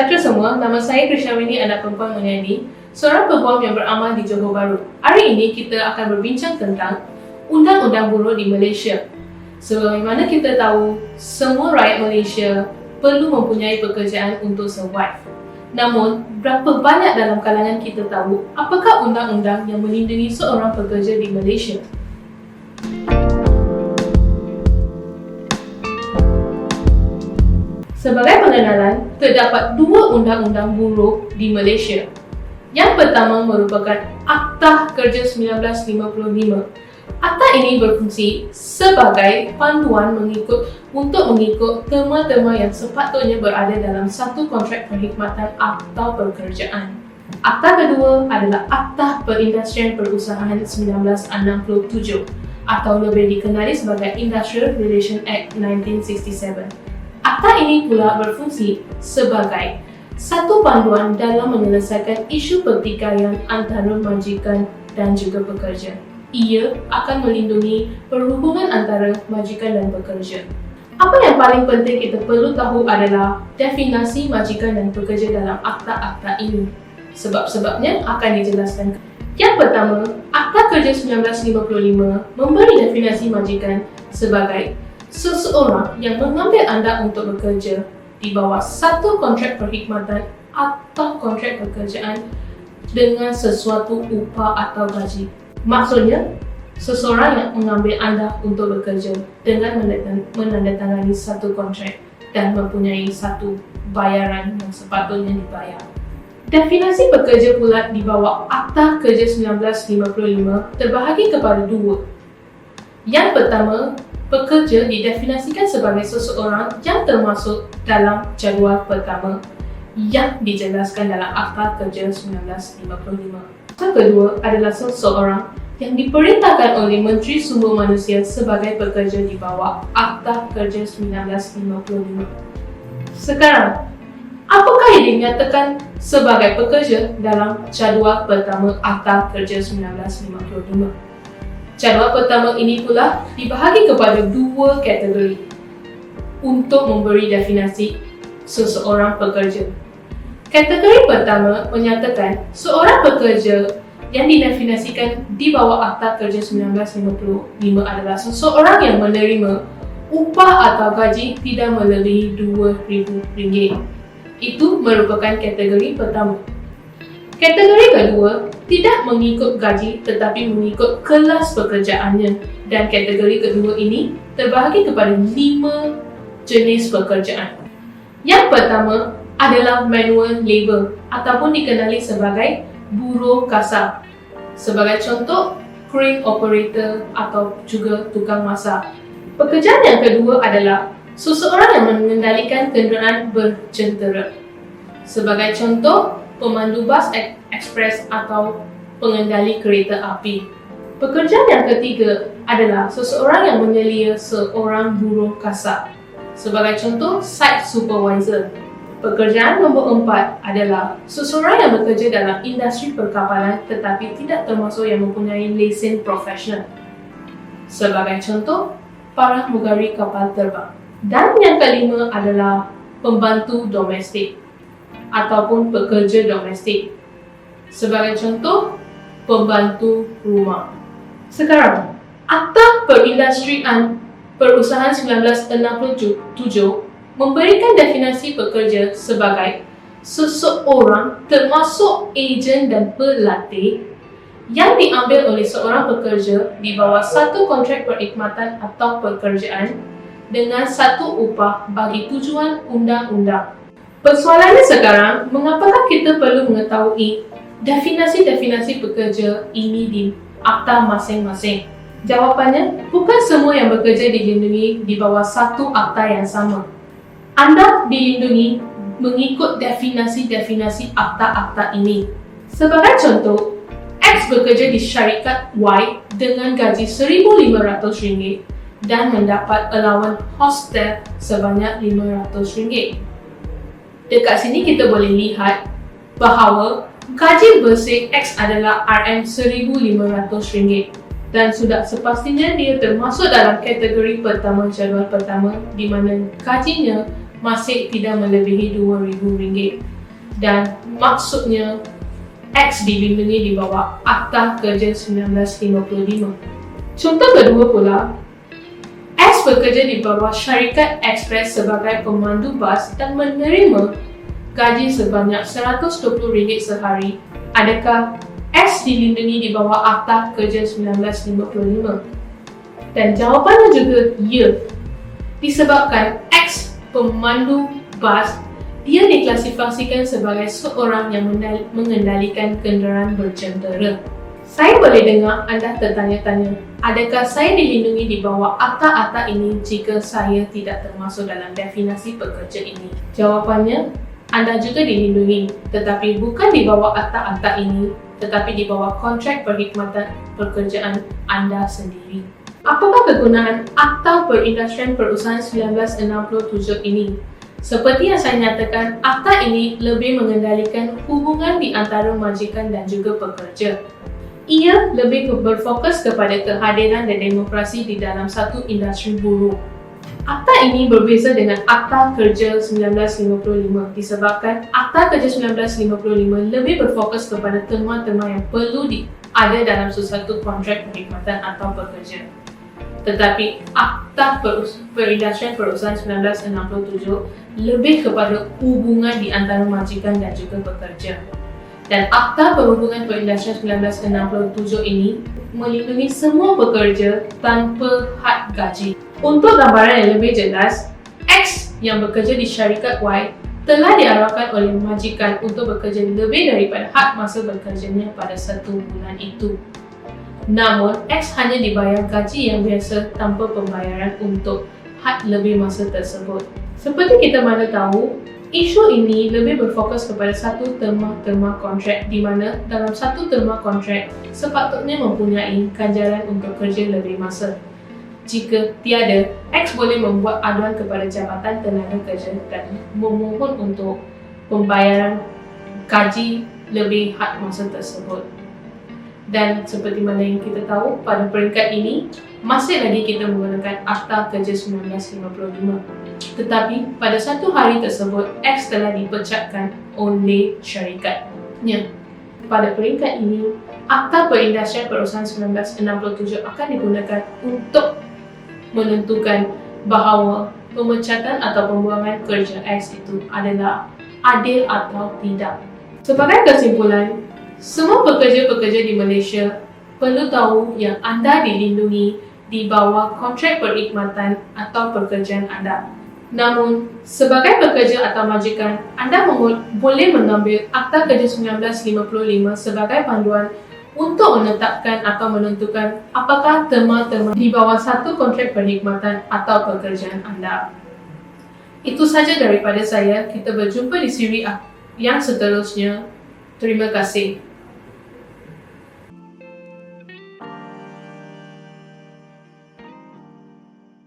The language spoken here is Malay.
Sejahtera semua, nama saya Krishnawini, anak perempuan Mulyani, seorang peguam yang beramal di Johor Bahru. Hari ini kita akan berbincang tentang Undang-Undang Buruh di Malaysia. Sebagaimana kita tahu, semua rakyat Malaysia perlu mempunyai pekerjaan untuk survive. Namun, berapa banyak dalam kalangan kita tahu apakah undang-undang yang melindungi seorang pekerja di Malaysia? Sebagai pengenalan, terdapat dua undang-undang buruh di Malaysia. Yang pertama merupakan Akta Kerja 1955. Akta ini berfungsi sebagai panduan untuk mengikut terma-terma yang sepatutnya berada dalam satu kontrak perkhidmatan atau pekerjaan. Akta kedua adalah Akta Perindustrian Perusahaan 1967 atau lebih dikenali sebagai Industrial Relations Act 1967. Akta ini pula berfungsi sebagai satu panduan dalam menyelesaikan isu pertikaian antara majikan dan juga pekerja. Ia akan melindungi perhubungan antara majikan dan pekerja. Apa yang paling penting kita perlu tahu adalah definisi majikan dan pekerja dalam akta-akta ini. Sebab-sebabnya akan dijelaskan. Yang pertama, Akta Kerja 1955 memberi definisi majikan sebagai seseorang yang mengambil anda untuk bekerja di bawah satu kontrak perkhidmatan atau kontrak pekerjaan dengan sesuatu upah atau gaji. Maksudnya, seseorang yang mengambil anda untuk bekerja dengan menandatangani satu kontrak dan mempunyai satu bayaran yang sepatutnya dibayar. Definisi pekerja pula di bawah Akta Kerja 1955 terbahagi kepada dua. Yang pertama, pekerja didefinisikan sebagai seseorang yang termasuk dalam jadual pertama yang dijelaskan dalam Akta Kerja 1955. Yang kedua adalah seseorang yang diperintahkan oleh Menteri Sumber Manusia sebagai pekerja di bawah Akta Kerja 1955. Sekarang, apakah yang dinyatakan sebagai pekerja dalam jadual pertama Akta Kerja 1955? Jadual pertama ini pula dibahagi kepada dua kategori untuk memberi definisi seseorang pekerja. Kategori pertama menyatakan seorang pekerja yang didefinisikan di bawah Akta Kerja 1955 adalah seseorang yang menerima upah atau gaji tidak melebihi RM2,000. Itu merupakan kategori pertama. Kategori kedua tidak mengikut gaji tetapi mengikut kelas pekerjaannya, dan kategori kedua ini terbahagi kepada 5 jenis pekerjaan. Yang pertama adalah manual labor ataupun dikenali sebagai buruh kasar. Sebagai contoh, crane operator atau juga tukang masak. Pekerjaan yang kedua adalah seseorang yang mengendalikan kenderaan berjentera. Sebagai contoh, pemandu bas ekspres atau pengendali kereta api. Pekerjaan yang ketiga adalah seseorang yang menyelia seorang buruh kasar. Sebagai contoh, site supervisor. Pekerjaan nombor 4 adalah seseorang yang bekerja dalam industri perkapalan tetapi tidak termasuk yang mempunyai lesen profesional. Sebagai contoh, para pramugari kapal terbang. Dan yang kelima adalah pembantu domestik ataupun pekerja domestik. Sebagai contoh, pembantu rumah. Sekarang, Akta Perindustrian Perusahaan 1967 memberikan definisi pekerja sebagai seseorang termasuk ejen dan pelatih yang diambil oleh seorang pekerja di bawah satu kontrak perkhidmatan atau pekerjaan dengan satu upah bagi tujuan undang-undang. Persoalannya sekarang, mengapakah kita perlu mengetahui definisi-definisi pekerja ini di akta masing-masing? Jawapannya, bukan semua yang bekerja dilindungi di bawah satu akta yang sama. Anda dilindungi mengikut definisi-definisi akta-akta ini. Sebagai contoh, X bekerja di syarikat Y dengan gaji RM1,500 dan mendapat allowance hostel sebanyak RM500. Dekat sini kita boleh lihat bahawa gaji bersih X adalah RM1,500 dan sudah sepastinya dia termasuk dalam kategori pertama jadual pertama di mana gajinya masih tidak melebihi RM2,000 dan maksudnya X dilindungi di bawah Akta Kerja 1955. Contoh kedua pula, X bekerja di bawah syarikat ekspres sebagai pemandu bas dan menerima gaji sebanyak RM120 sehari. Adakah X dilindungi di bawah Akta Kerja 1955? Dan jawapannya juga ya. Disebabkan X pemandu bas, dia diklasifikasikan sebagai seorang yang mengendalikan kenderaan berjentera. Saya boleh dengar anda tertanya-tanya, adakah saya dilindungi di bawah akta-akta ini jika saya tidak termasuk dalam definisi pekerja ini? Jawapannya, anda juga dilindungi, tetapi bukan di bawah akta-akta ini, tetapi di bawah kontrak perkhidmatan pekerjaan anda sendiri. Apakah kegunaan Akta Perindustrian Perusahaan 1967 ini? Seperti yang saya nyatakan, akta ini lebih mengendalikan hubungan di antara majikan dan juga pekerja. Ia lebih berfokus kepada kehadiran dan demokrasi di dalam satu industri buruh. Akta ini berbeza dengan Akta Kerja 1955 disebabkan Akta Kerja 1955 lebih berfokus kepada terma-terma yang perlu ada dalam sesuatu kontrak perkhidmatan atau pekerja. Tetapi Akta Perindustrian Perusahaan 1967 lebih kepada hubungan di antara majikan dan juga pekerja. Dan Akta Perhubungan Perindustrian 1967 ini melindungi semua pekerja tanpa had gaji. Untuk gambaran yang lebih jelas, X yang bekerja di syarikat Y telah diarahkan oleh majikan untuk bekerja lebih daripada had masa bekerjanya pada satu bulan itu. Namun, X hanya dibayar gaji yang biasa tanpa pembayaran untuk had lebih masa tersebut. Seperti kita mana tahu, isu ini lebih berfokus kepada satu terma kontrak di mana dalam satu terma kontrak sepatutnya mempunyai ganjaran untuk kerja lebih masa. Jika tiada, X boleh membuat aduan kepada Jabatan Tenaga Kerja dan memohon untuk pembayaran gaji lebih had masa tersebut. Dan seperti mana yang kita tahu, pada peringkat ini masih lagi kita menggunakan Akta Kerja 1955. Tetapi pada satu hari tersebut, X telah dipecatkan oleh syarikatnya. Pada peringkat ini, Akta Perindustrian Perusahaan 1967 akan digunakan untuk menentukan bahawa pemecatan atau pembuangan kerja X itu adalah adil atau tidak. Sebagai kesimpulan, semua pekerja-pekerja di Malaysia perlu tahu yang anda dilindungi di bawah kontrak perkhidmatan atau pekerjaan anda. Namun, sebagai pekerja atau majikan, anda boleh mengambil Akta Kerja 1955 sebagai panduan untuk menetapkan atau menentukan apakah terma-terma di bawah satu kontrak perkhidmatan atau pekerjaan anda. Itu saja daripada saya. Kita berjumpa di siri yang seterusnya. Terima kasih.